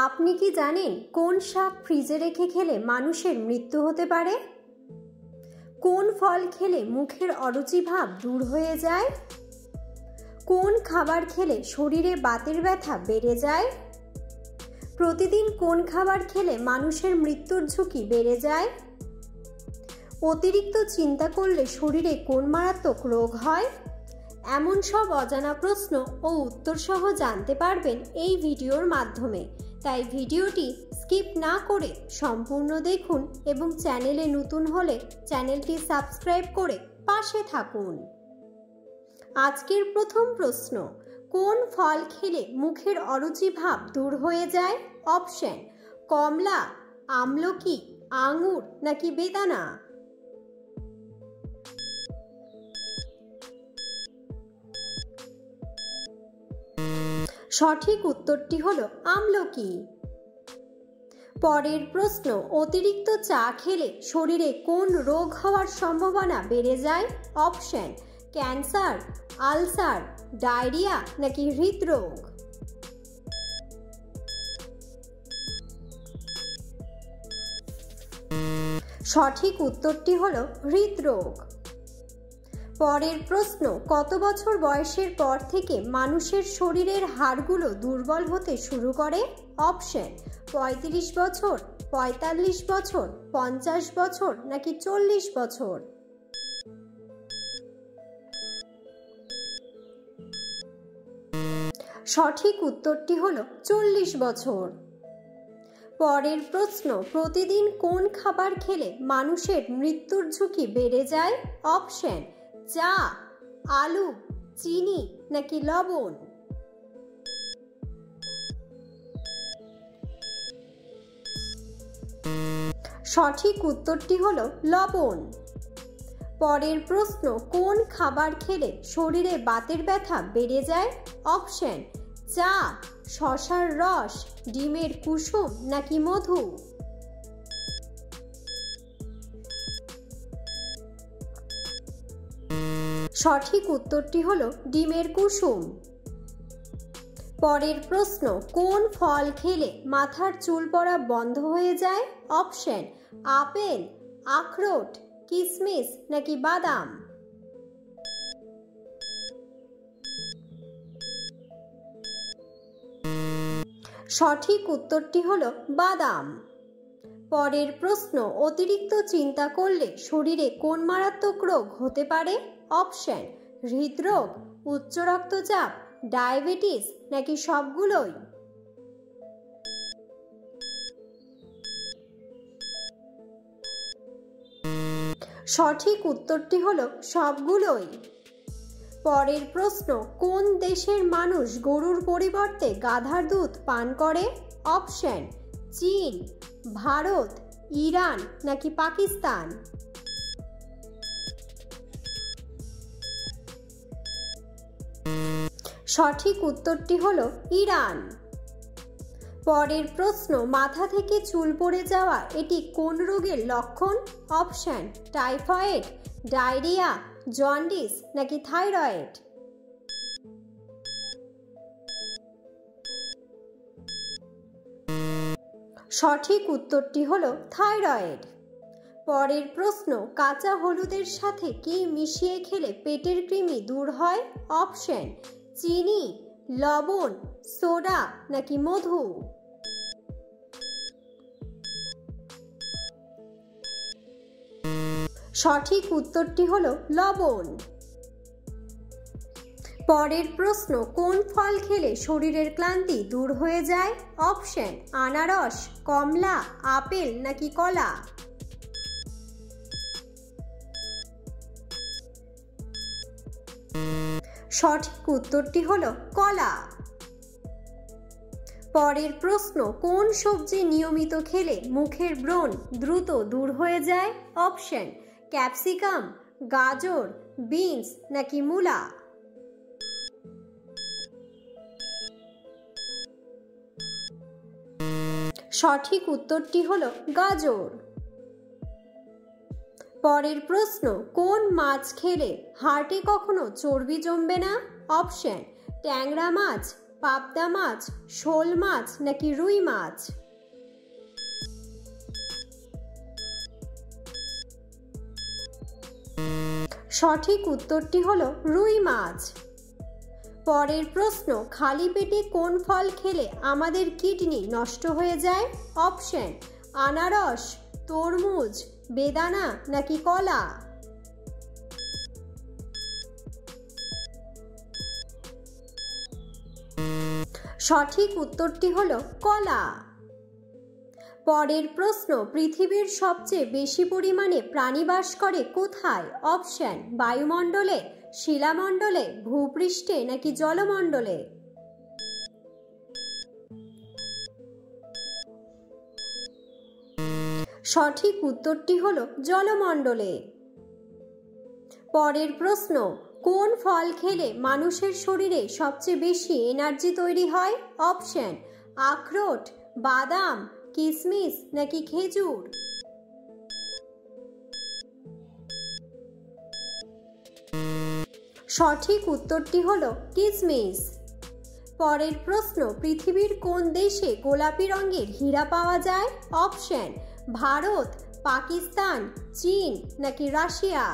আপনি কি জানেন কোন শাক ফ্রিজে রেখে খেলে মানুষের মৃত্যু হতে পারে? কোন ফল খেলে মুখের অরুচি ভাব দূর হয়ে যায়? কোন খাবার খেলে শরীরে বাতের ব্যথা বেড়ে যায়? প্রতিদিন কোন খাবার খেলে মানুষের মৃত্যুর ঝুঁকি বেড়ে যায়? অতিরিক্ত চিন্তা করলে শরীরে কোন মারাত্মক রোগ হয়? এমন সব অজানা প্রশ্ন ও উত্তর সহ জানতে পারবেন এই ভিডিওর মাধ্যমে। তাই ভিডিওটি স্কিপ না করে সম্পূর্ণ দেখুন এবং চ্যানেলে নতুন হলে চ্যানেলটি সাবস্ক্রাইব করে পাশে থাকুন। আজকের প্রথম প্রশ্ন, কোন ফল খেলে মুখের অরুচি ভাব দূর হয়ে যায়? অপশন: কমলা, আমলকি, আঙুর নাকি বেদানা? সঠিক উত্তরটি হলো আমলকি। পরের প্রশ্ন, অতিরিক্ত চা খেলে শরীরে কোন রোগ হওয়ার সম্ভাবনা বেড়ে যায়? অপশন: ক্যান্সার, আলসার, ডায়রিয়া নাকি হৃদরোগ? সঠিক উত্তরটি হলো হৃদরোগ। পরের প্রশ্ন, কত বছর বয়সের পর থেকে মানুষের শরীরের হাড়গুলো দুর্বল হতে শুরু করে? অপশন: 35 বছর, 45 বছর, 50 বছর নাকি 40 বছর? সঠিক উত্তরটি হলো 40 বছর। পরের প্রশ্ন, প্রতিদিন কোন খাবার খেলে মানুষের মৃত্যুর ঝুঁকি বেড়ে যায়? অপশন: চা, আলু, চিনি নাকি লবণ? সঠিক উত্তরটি হলো লবণ। পরের প্রশ্ন, কোন খাবার খেলে শরীরে বাতের ব্যথা বেড়ে যায়? অপশন: চা, শসার রস, ডিমের কুসুম নাকি মধু? সঠিক উত্তরটি হলো ডিমের কুসুম। পরের প্রশ্ন, কোন ফল খেলে মাথার চুল পড়া বন্ধ হয়ে যায়? অপশন: আপেল, আখরোট, কিশমিশ নাকি বাদাম? সঠিক উত্তরটি হলো বাদাম। পরের প্রশ্ন, অতিরিক্ত চিন্তা করলে শরীরে কোন মারাত্মক রোগ হতে পারে? অপশন: হৃদরোগ, উচ্চ রক্তচাপ, ডায়াবেটিস নাকি সবগুলোই? সঠিক উত্তরটি হলো সবগুলোই। পরের প্রশ্ন, কোন দেশের মানুষ গরুর পরিবর্তে গাধার দুধ পান করে? অপশন: চীন, ভারত, ইরান নাকি পাকিস্তান? সঠিক উত্তরটি হলো ইরান। পরের প্রশ্ন, মাথা থেকে চুল পড়ে যাওয়া এটি কোন রোগের লক্ষণ? অপশন: টাইফয়েড, ডায়রিয়া, জন্ডিস নাকি থাইরয়েড? সঠিক উত্তরটি হলো থাইরয়েড। পরের প্রশ্ন, কাঁচা হলুদের সাথে কি মিশিয়ে খেলে পেটের কৃমি দূর হয়? অপশন: চিনি, লবণ, সোডা নাকি মধু? সঠিক উত্তরটি হলো লবণ। পরের প্রশ্ন, কোন ফল খেলে শরীরের ক্লান্তি দূর হয়ে যায়? অপশন: আনারস, কমলা, আপেল নাকি কলা? সঠিক উত্তরটি হলো কলা। পরের প্রশ্ন, কোন সবজি নিয়মিত খেলে মুখের ব্রণ দ্রুত দূর হয়ে যায়? অপশন: ক্যাপসিকাম, গাজর, বিনস নাকি মূলা? সঠিক উত্তরটি হলো গাজর। পরের প্রশ্ন, কোন মাছ খেলে হার্টে কখনো চর্বি জমবে না? অপশন: ট্যাংরা মাছ, পাবদা মাছ, শোল মাছ নাকি রুই মাছ? সঠিক উত্তরটি হলো রুই মাছ। পরের প্রশ্ন, খালি পেটে কোন ফল খেলে আমাদের কিডনি নষ্ট হয়ে যায়? অপশন: আনারস, তরমুজ, বেদানা নাকি কলা? সঠিক উত্তরটি হলো কলা। পরের প্রশ্ন, পৃথিবীর সবচেয়ে বেশি পরিমাণে প্রাণী বাস করে কোথায়? অপশন: বায়ুমণ্ডলে, শিলামণ্ডলে, ভূপৃষ্ঠে নাকি জলমণ্ডলে? সঠিক উত্তরটি হলো জলমণ্ডলে। পরের প্রশ্ন, কোন ফল খেলে মানুষের শরীরে সবচেয়ে বেশি এনার্জি তৈরি হয়? অপশন: আখরোট, বাদাম, কিশমিশ নাকি খেজুর? সঠিক উত্তরটি হলো কিশমিশ। পরের প্রশ্ন, পৃথিবীর কোন দেশে গোলাপি রঙের হীরা পাওয়া যায়? অপশন: ভারত, পাকিস্তান, চীন নাকি রাশিয়া?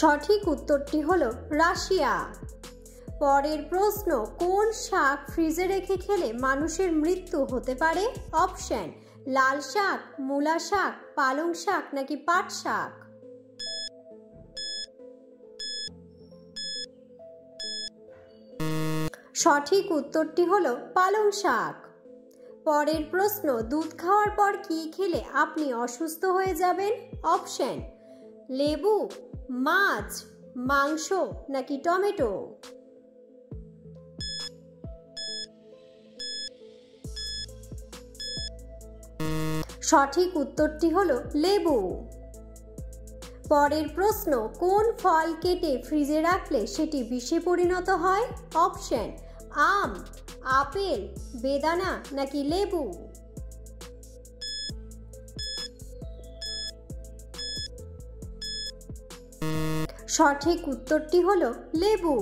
সঠিক উত্তরটি হলো রাশিয়া। পরের প্রশ্ন, কোন শাক ফ্রিজে রেখে খেলে মানুষের মৃত্যু হতে পারে? অপশন: লাল শাক, মূলা শাক, পালং শাক নাকি পাট শাক? সঠিক উত্তরটি হলো পালং শাক। পরের প্রশ্ন, দুধ খাওয়ার পর কি খেলে আপনি অসুস্থ হয়ে যাবেন? অপশন: লেবু, মাছ, মাংস নাকি টমেটো? সঠিক উত্তরটি হলো লেবু। পরের প্রশ্ন, কোন ফল কেটে ফ্রিজে রাখলে সেটি বিষে পরিণত হয়? অপশন: আম, আপেল, বেদানা নাকি লেবু? সঠিক উত্তরটি হলো লেবু।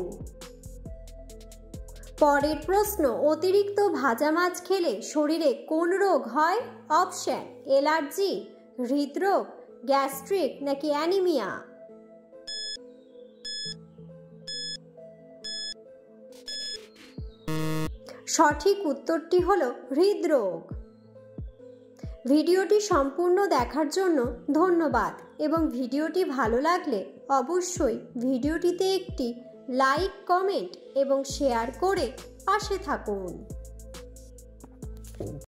পরের প্রশ্ন, অতিরিক্ত ভাজা মাছ খেলে শরীরে কোন রোগ হয়? অপশন: অ্যালার্জি, হৃদরোগ, গ্যাস্ট্রিক নাকি অ্যানিমিয়া? সঠিক উত্তরটি হলো হৃদরোগ। ভিডিওটি সম্পূর্ণ দেখার জন্য ধন্যবাদ এবং ভিডিওটি ভালো লাগলে অবশ্যই ভিডিওটিতে একটি লাইক, কমেন্ট এবং শেয়ার করে পাশে থাকুন।